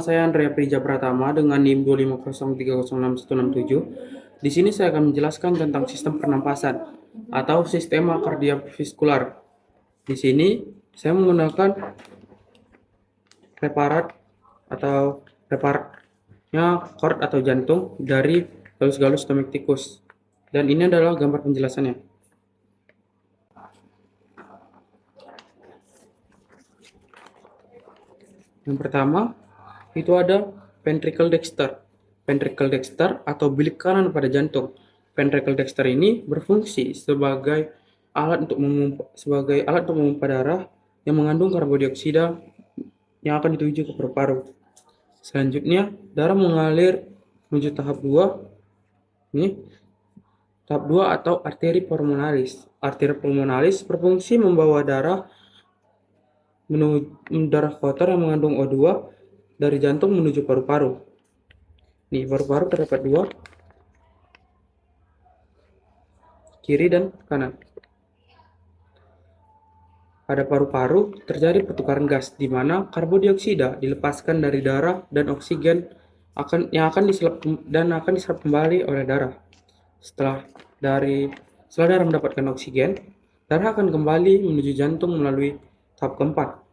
saya Andrea Prija Pratama dengan NIM 250306167. Di sini saya akan menjelaskan tentang sistem pernapasan atau sistema kardiovaskular. Di sini saya menggunakan preparat atau preparatnya cord atau jantung dari galus-galus domesticus. Dan ini adalah gambar penjelasannya. Yang pertama, itu ada ventricle dexter. Ventricle dexter atau bilik kanan pada jantung. Ventricle dexter ini berfungsi sebagai alat untuk memompa darah yang mengandung karbon dioksida yang akan dituju ke paru-paru. Selanjutnya, darah mengalir menuju tahap 2. Ini tahap 2 atau arteri pulmonalis. Arteri pulmonalis berfungsi membawa darah darah kotor yang mengandung O2 dari jantung menuju paru-paru. Nih, paru-paru terdapat dua, kiri dan kanan. Pada paru-paru terjadi pertukaran gas, di mana karbon dioksida dilepaskan dari darah dan oksigen akan diserap kembali oleh darah. Setelah darah mendapatkan oksigen, darah akan kembali menuju jantung melalui tahap keempat.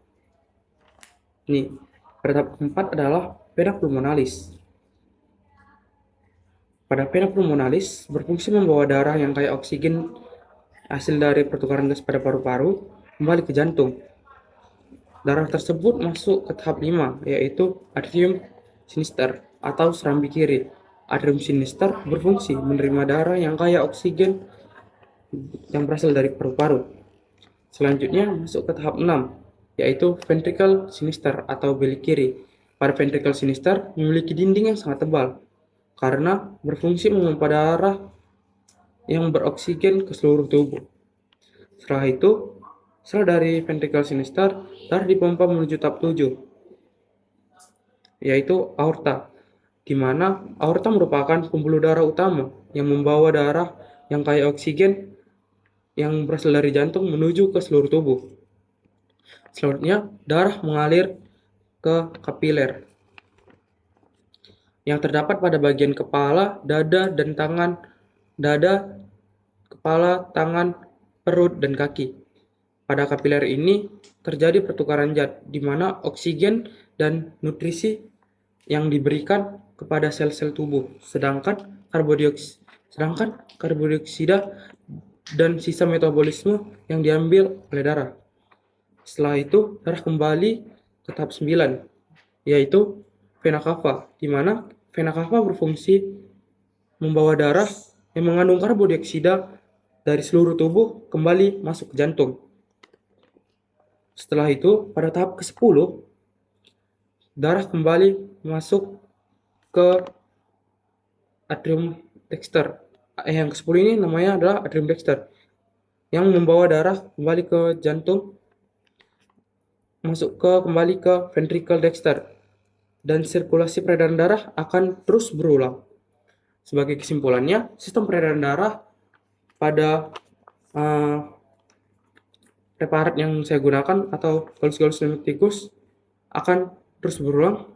Ini, pada tahap keempat adalah vena pulmonalis. Pada vena pulmonalis berfungsi membawa darah yang kaya oksigen hasil dari pertukaran gas pada paru-paru kembali ke jantung. Darah tersebut masuk ke tahap 5, yaitu atrium sinister atau serambi kiri. Atrium sinister berfungsi menerima darah yang kaya oksigen yang berasal dari paru-paru. Selanjutnya masuk ke tahap 6, yaitu ventricle sinister atau bilik kiri. Pada ventricle sinister memiliki dinding yang sangat tebal karena berfungsi memompa darah yang beroksigen ke seluruh tubuh. Setelah dari ventricle sinister, darah dipompa menuju tahap 7, yaitu aorta, di mana aorta merupakan pembuluh darah utama yang membawa darah yang kaya oksigen yang berasal dari jantung menuju ke seluruh tubuh. Selanjutnya, darah mengalir ke kapiler yang terdapat pada bagian kepala, dada, dan tangan, kepala, tangan, perut, dan kaki. Pada kapiler ini terjadi pertukaran zat, di mana oksigen dan nutrisi yang diberikan kepada sel-sel tubuh, sedangkan karbon dioksida dan sisa metabolisme yang diambil oleh darah. Setelah itu, darah kembali ke tahap 9, yaitu vena cava, di mana vena cava berfungsi membawa darah yang mengandung karbon dioksida dari seluruh tubuh kembali masuk ke jantung. Setelah itu, pada tahap ke-10, darah kembali masuk ke atrium dexter. Yang ke-10 ini namanya adalah atrium dexter, yang membawa darah kembali ke jantung, kembali ke ventricle dexter, dan sirkulasi peredaran darah akan terus berulang. Sebagai kesimpulannya, sistem peredaran darah pada preparat yang saya gunakan atau galus-galus domesticus akan terus berulang,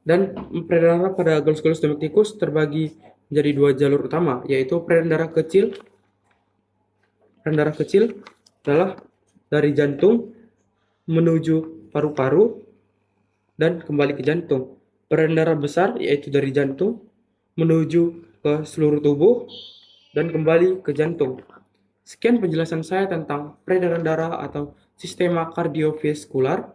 dan peredaran darah pada galus-galus domesticus terbagi menjadi dua jalur utama, yaitu peredaran darah kecil. Peredaran darah kecil adalah dari jantung menuju paru-paru dan kembali ke jantung. Peredaran darah besar yaitu dari jantung menuju ke seluruh tubuh dan kembali ke jantung. Sekian penjelasan saya tentang peredaran darah atau sistema kardiovaskular.